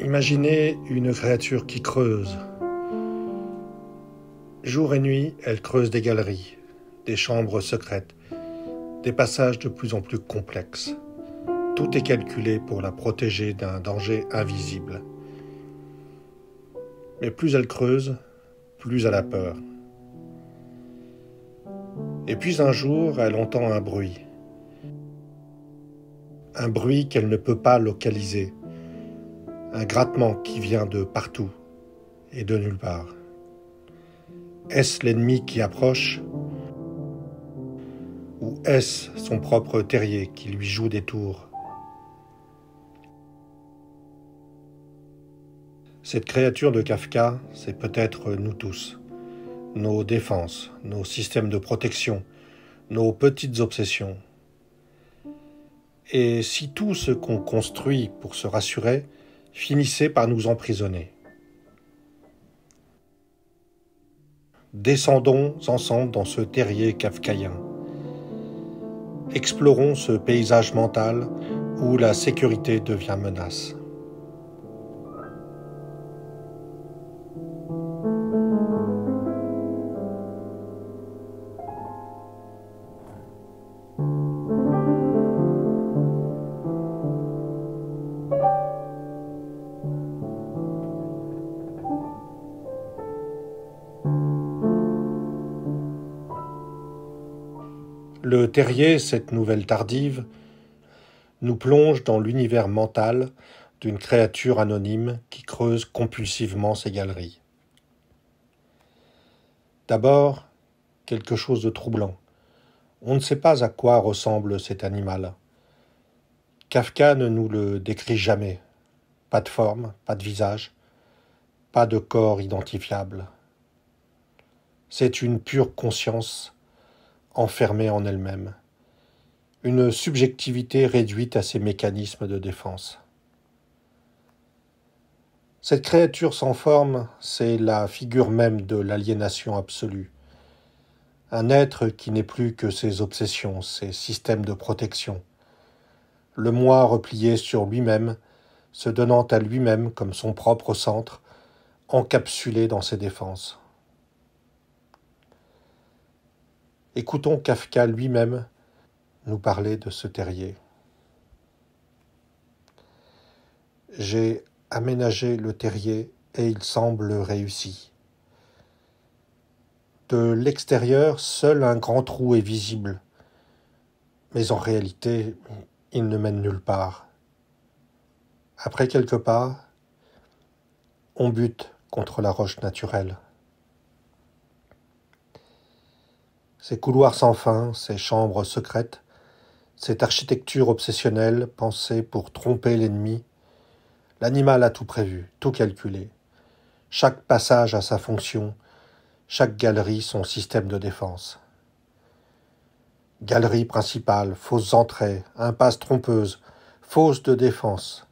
Imaginez une créature qui creuse. Jour et nuit, elle creuse des galeries, des chambres secrètes, des passages de plus en plus complexes. Tout est calculé pour la protéger d'un danger invisible. Mais plus elle creuse, plus elle a peur. Et puis un jour, elle entend un bruit. Un bruit qu'elle ne peut pas localiser. Un grattement qui vient de partout et de nulle part. Est-ce l'ennemi qui approche ? Ou est-ce son propre terrier qui lui joue des tours ? Cette créature de Kafka, c'est peut-être nous tous. Nos défenses, nos systèmes de protection, nos petites obsessions. Et si tout ce qu'on construit pour se rassurer finissait par nous emprisonner ? Descendons ensemble dans ce terrier kafkaïen. Explorons ce paysage mental où la sécurité devient menace. Le terrier, cette nouvelle tardive, nous plonge dans l'univers mental d'une créature anonyme qui creuse compulsivement ses galeries. D'abord, quelque chose de troublant. On ne sait pas à quoi ressemble cet animal. Kafka ne nous le décrit jamais. Pas de forme, pas de visage, pas de corps identifiable. C'est une pure conscience enfermée en elle-même. Une subjectivité réduite à ses mécanismes de défense. Cette créature sans forme, c'est la figure même de l'aliénation absolue. Un être qui n'est plus que ses obsessions, ses systèmes de protection. Le moi replié sur lui-même, se donnant à lui-même comme son propre centre, encapsulé dans ses défenses. Écoutons Kafka lui-même nous parler de ce terrier. J'ai aménagé le terrier et il semble réussi. De l'extérieur, seul un grand trou est visible, mais en réalité, il ne mène nulle part. Après quelques pas, on bute contre la roche naturelle. Ces couloirs sans fin, ces chambres secrètes, cette architecture obsessionnelle pensée pour tromper l'ennemi, l'animal a tout prévu, tout calculé. Chaque passage a sa fonction, chaque galerie son système de défense. Galerie principale, fausses entrées, impasses trompeuses, fosses de défense.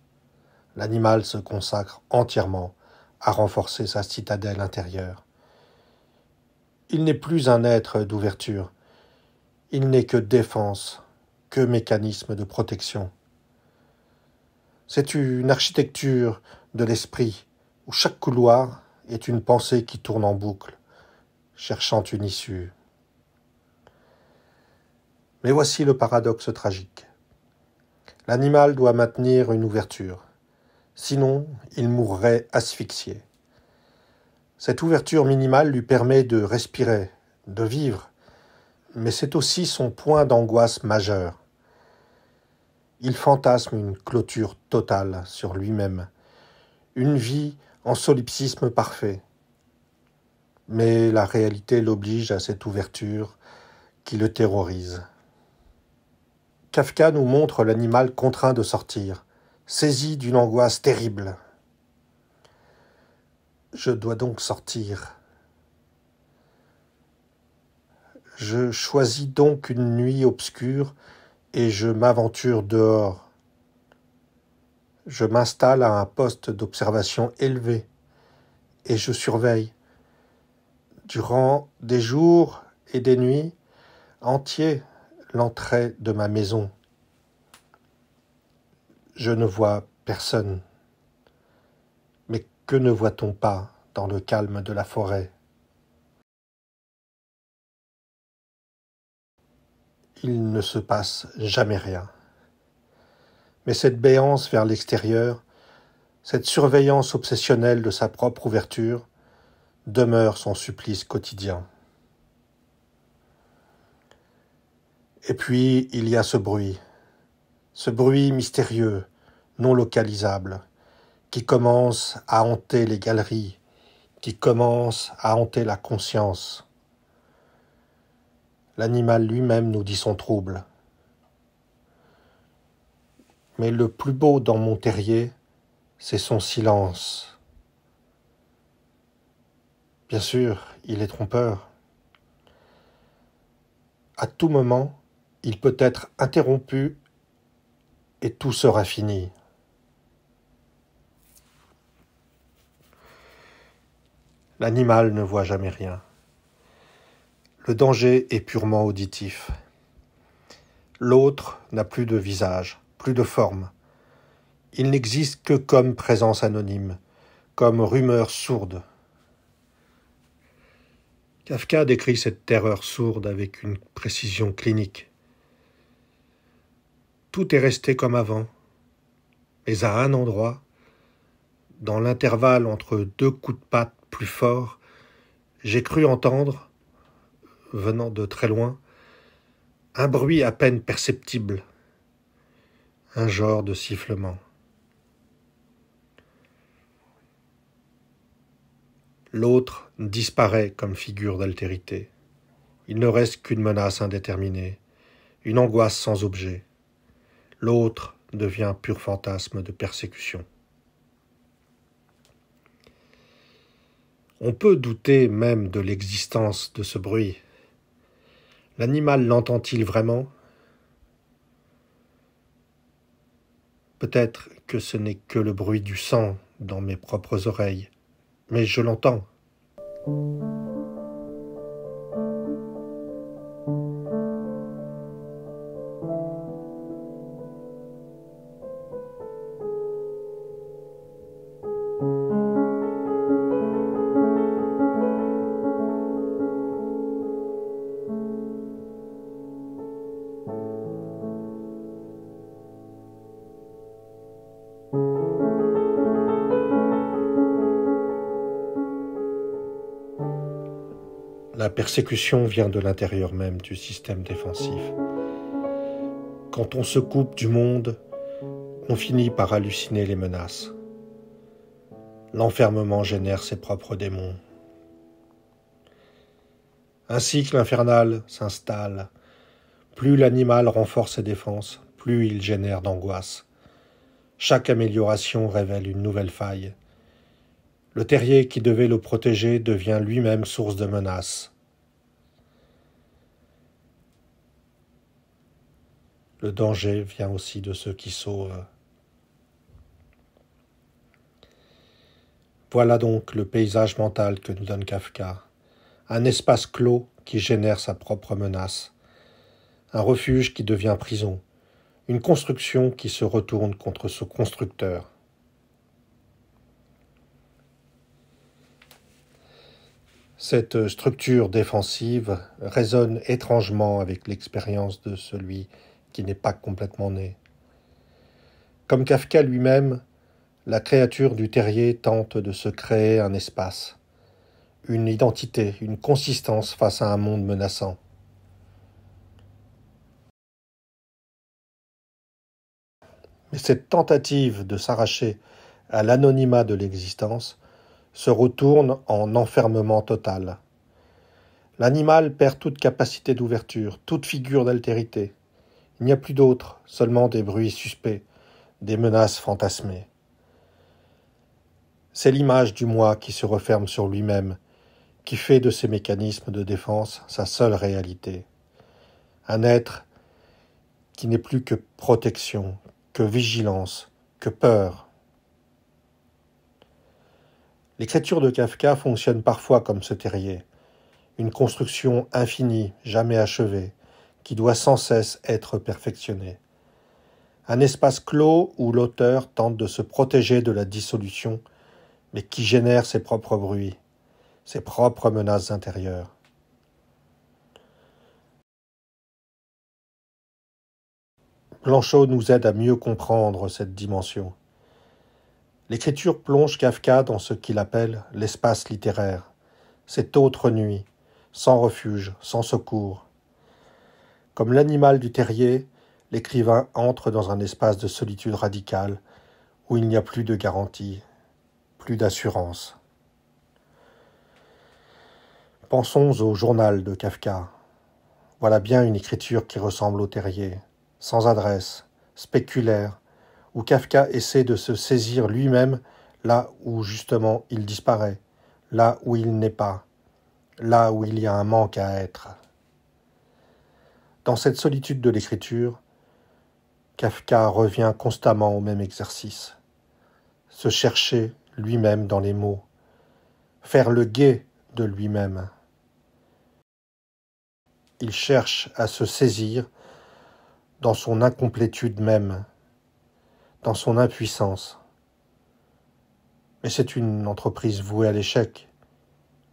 L'animal se consacre entièrement à renforcer sa citadelle intérieure. Il n'est plus un être d'ouverture, il n'est que défense, que mécanisme de protection. C'est une architecture de l'esprit où chaque couloir est une pensée qui tourne en boucle, cherchant une issue. Mais voici le paradoxe tragique. L'animal doit maintenir une ouverture, sinon il mourrait asphyxié. Cette ouverture minimale lui permet de respirer, de vivre, mais c'est aussi son point d'angoisse majeur. Il fantasme une clôture totale sur lui-même, une vie en solipsisme parfait. Mais la réalité l'oblige à cette ouverture qui le terrorise. Kafka nous montre l'animal contraint de sortir, saisi d'une angoisse terrible. Je dois donc sortir. Je choisis donc une nuit obscure et je m'aventure dehors. Je m'installe à un poste d'observation élevé et je surveille. Durant des jours et des nuits entiers, l'entrée de ma maison. Je ne vois personne. Que ne voit-on pas dans le calme de la forêt? Il ne se passe jamais rien. Mais cette béance vers l'extérieur, cette surveillance obsessionnelle de sa propre ouverture, demeure son supplice quotidien. Et puis, il y a ce bruit mystérieux, non localisable, qui commence à hanter les galeries, qui commence à hanter la conscience. L'animal lui-même nous dit son trouble. Mais le plus beau dans mon terrier, c'est son silence. Bien sûr, il est trompeur. À tout moment, il peut être interrompu et tout sera fini. L'animal ne voit jamais rien. Le danger est purement auditif. L'autre n'a plus de visage, plus de forme. Il n'existe que comme présence anonyme, comme rumeur sourde. Kafka décrit cette terreur sourde avec une précision clinique. Tout est resté comme avant, mais à un endroit, dans l'intervalle entre deux coups de patte plus forts, j'ai cru entendre, venant de très loin, un bruit à peine perceptible, un genre de sifflement. L'autre disparaît comme figure d'altérité. Il ne reste qu'une menace indéterminée, une angoisse sans objet. L'autre devient pur fantasme de persécution. On peut douter même de l'existence de ce bruit. L'animal l'entend-il vraiment? Peut-être que ce n'est que le bruit du sang dans mes propres oreilles, mais je l'entends. La persécution vient de l'intérieur même du système défensif. Quand on se coupe du monde, on finit par halluciner les menaces. L'enfermement génère ses propres démons. Un cycle infernal s'installe. Plus l'animal renforce ses défenses, plus il génère d'angoisse. Chaque amélioration révèle une nouvelle faille. Le terrier qui devait le protéger devient lui-même source de menaces. Le danger vient aussi de ceux qui sauvent. Voilà donc le paysage mental que nous donne Kafka. Un espace clos qui génère sa propre menace. Un refuge qui devient prison. Une construction qui se retourne contre ce constructeur. Cette structure défensive résonne étrangement avec l'expérience de celui qui n'est pas complètement né. Comme Kafka lui-même, la créature du terrier tente de se créer un espace, une identité, une consistance face à un monde menaçant. Mais cette tentative de s'arracher à l'anonymat de l'existence se retourne en enfermement total. L'animal perd toute capacité d'ouverture, toute figure d'altérité. Il n'y a plus d'autre, seulement des bruits suspects, des menaces fantasmées. C'est l'image du moi qui se referme sur lui-même, qui fait de ses mécanismes de défense sa seule réalité. Un être qui n'est plus que protection, que vigilance, que peur. L'écriture de Kafka fonctionne parfois comme ce terrier, une construction infinie, jamais achevée, qui doit sans cesse être perfectionnée. Un espace clos où l'auteur tente de se protéger de la dissolution, mais qui génère ses propres bruits, ses propres menaces intérieures. Blanchot nous aide à mieux comprendre cette dimension. L'écriture plonge Kafka dans ce qu'il appelle l'espace littéraire, cette autre nuit, sans refuge, sans secours. Comme l'animal du terrier, l'écrivain entre dans un espace de solitude radicale où il n'y a plus de garantie, plus d'assurance. Pensons au journal de Kafka. Voilà bien une écriture qui ressemble au terrier, sans adresse, spéculaire, où Kafka essaie de se saisir lui-même là où justement il disparaît, là où il n'est pas, là où il y a un manque à être. Dans cette solitude de l'écriture, Kafka revient constamment au même exercice. Se chercher lui-même dans les mots, faire le guet de lui-même. Il cherche à se saisir dans son incomplétude même, dans son impuissance. Mais c'est une entreprise vouée à l'échec.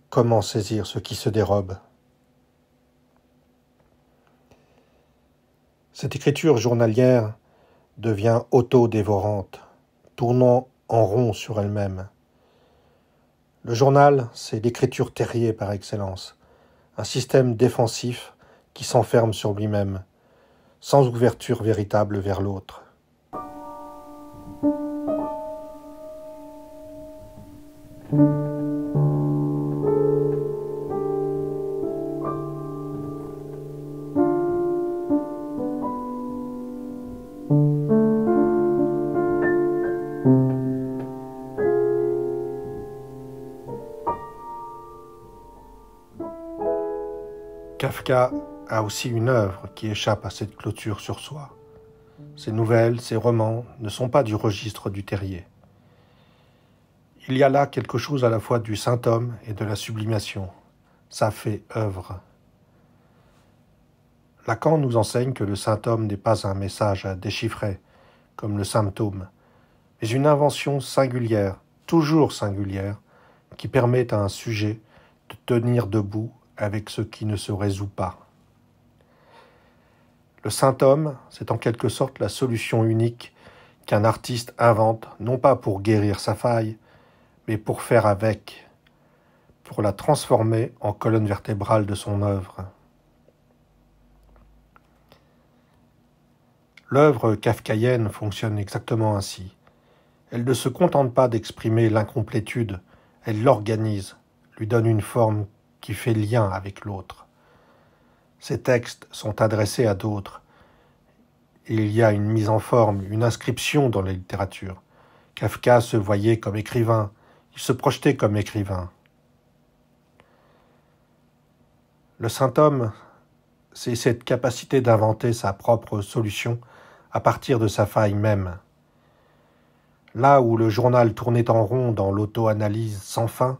Comment saisir ce qui se dérobe ? Cette écriture journalière devient auto-dévorante, tournant en rond sur elle-même. Le journal, c'est l'écriture terrier par excellence, un système défensif qui s'enferme sur lui-même, sans ouverture véritable vers l'autre. Kafka a aussi une œuvre qui échappe à cette clôture sur soi. Ses nouvelles, ses romans ne sont pas du registre du terrier. Il y a là quelque chose à la fois du saint homme et de la sublimation. Ça fait œuvre. Lacan nous enseigne que le saint homme n'est pas un message à déchiffrer, comme le symptôme, mais une invention singulière, toujours singulière, qui permet à un sujet de tenir debout avec ce qui ne se résout pas. Le saint homme, c'est en quelque sorte la solution unique qu'un artiste invente, non pas pour guérir sa faille, mais pour faire avec, pour la transformer en colonne vertébrale de son œuvre. L'œuvre kafkaïenne fonctionne exactement ainsi. Elle ne se contente pas d'exprimer l'incomplétude, elle l'organise, lui donne une forme qui fait lien avec l'autre. Ces textes sont adressés à d'autres. Il y a une mise en forme, une inscription dans la littérature. Kafka se voyait comme écrivain, il se projetait comme écrivain. Le saint homme, c'est cette capacité d'inventer sa propre solution à partir de sa faille même. Là où le journal tournait en rond dans l'auto-analyse sans fin,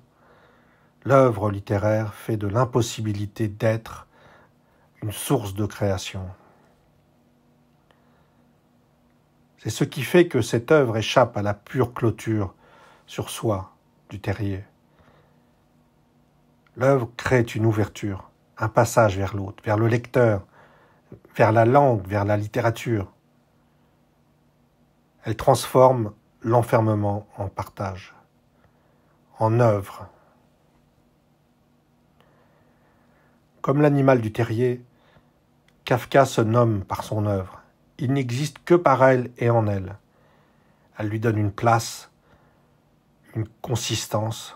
l'œuvre littéraire fait de l'impossibilité d'être une source de création. C'est ce qui fait que cette œuvre échappe à la pure clôture sur soi du terrier. L'œuvre crée une ouverture, un passage vers l'autre, vers le lecteur, vers la langue, vers la littérature. Elle transforme l'enfermement en partage, en œuvre. Comme l'animal du terrier, Kafka se nomme par son œuvre. Il n'existe que par elle et en elle. Elle lui donne une place, une consistance,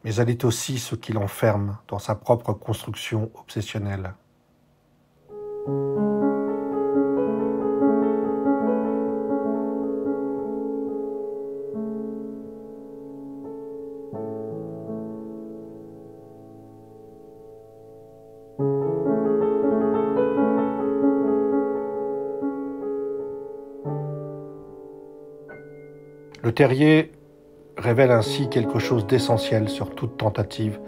mais elle est aussi ce qui l'enferme dans sa propre construction obsessionnelle. Le terrier révèle ainsi quelque chose d'essentiel sur toute tentative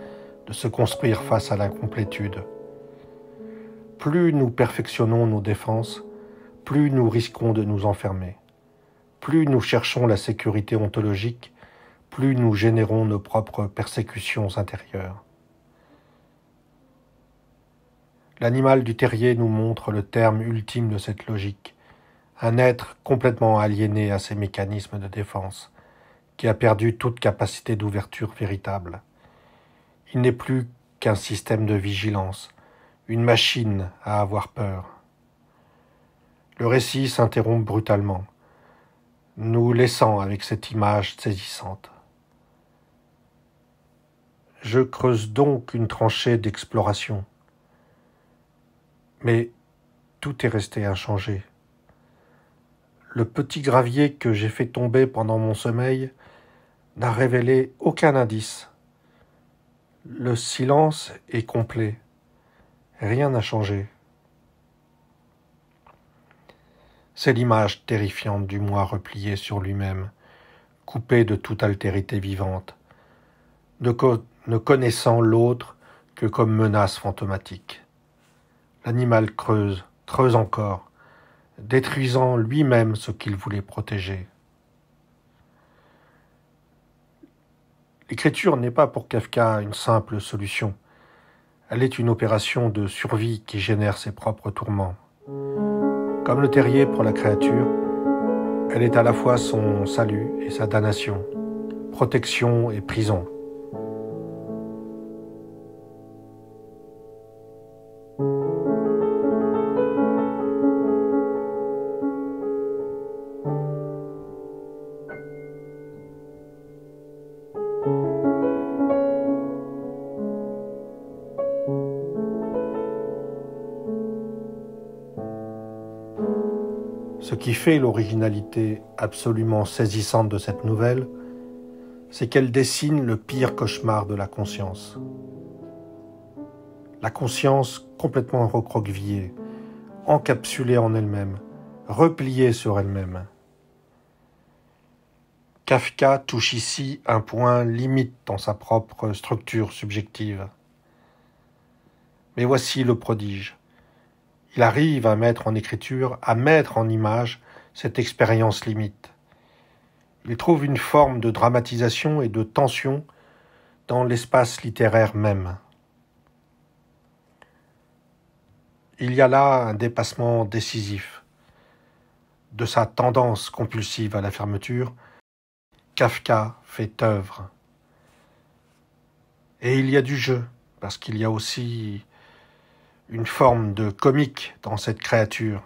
de se construire face à l'incomplétude. Plus nous perfectionnons nos défenses, plus nous risquons de nous enfermer. Plus nous cherchons la sécurité ontologique, plus nous générons nos propres persécutions intérieures. L'animal du terrier nous montre le terme ultime de cette logique, un être complètement aliéné à ses mécanismes de défense, qui a perdu toute capacité d'ouverture véritable. Il n'est plus qu'un système de vigilance, une machine à avoir peur. Le récit s'interrompt brutalement, nous laissant avec cette image saisissante. Je creuse donc une tranchée d'exploration. Mais tout est resté inchangé. Le petit gravier que j'ai fait tomber pendant mon sommeil n'a révélé aucun indice. Le silence est complet. Rien n'a changé. C'est l'image terrifiante du moi replié sur lui-même, coupé de toute altérité vivante, ne connaissant l'autre que comme menace fantomatique. L'animal creuse, creuse encore, détruisant lui-même ce qu'il voulait protéger. L'écriture n'est pas pour Kafka une simple solution. Elle est une opération de survie qui génère ses propres tourments. Comme le terrier pour la créature, elle est à la fois son salut et sa damnation, protection et prison. Ce qui fait l'originalité absolument saisissante de cette nouvelle, c'est qu'elle dessine le pire cauchemar de la conscience. La conscience complètement recroquevillée, encapsulée en elle-même, repliée sur elle-même. Kafka touche ici un point limite dans sa propre structure subjective. Mais voici le prodige. Il arrive à mettre en écriture, à mettre en image cette expérience limite. Il trouve une forme de dramatisation et de tension dans l'espace littéraire même. Il y a là un dépassement décisif. De sa tendance compulsive à la fermeture, Kafka fait œuvre. Et il y a du jeu, parce qu'il y a aussi une forme de comique dans cette créature.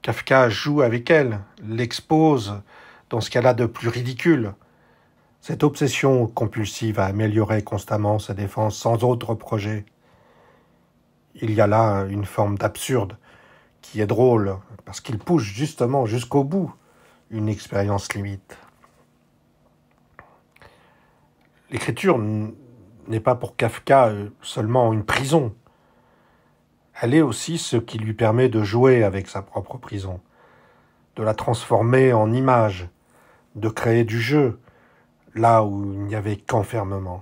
Kafka joue avec elle, l'expose dans ce qu'elle a de plus ridicule. Cette obsession compulsive à améliorer constamment sa défense sans autre projet. Il y a là une forme d'absurde qui est drôle, parce qu'il pousse justement jusqu'au bout une expérience limite. L'écriture n'est pas pour Kafka seulement une prison. Elle est aussi ce qui lui permet de jouer avec sa propre prison, de la transformer en image, de créer du jeu, là où il n'y avait qu'enfermement.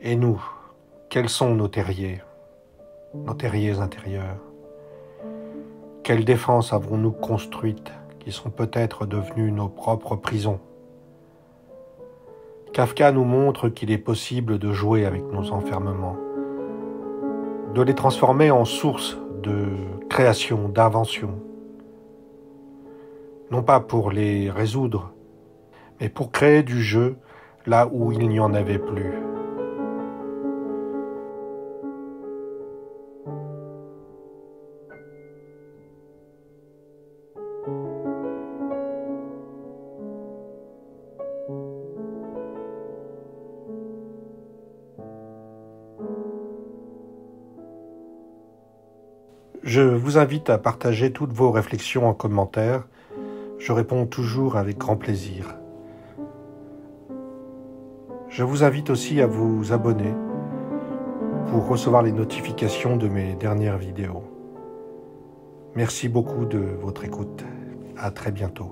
Et nous, quels sont nos terriers intérieurs? Quelles défenses avons-nous construites qui sont peut-être devenues nos propres prisons? Kafka nous montre qu'il est possible de jouer avec nos enfermements, de les transformer en source de création, d'invention. Non pas pour les résoudre, mais pour créer du jeu là où il n'y en avait plus. Je vous invite à partager toutes vos réflexions en commentaire. Je réponds toujours avec grand plaisir. Je vous invite aussi à vous abonner pour recevoir les notifications de mes dernières vidéos. Merci beaucoup de votre écoute. À très bientôt.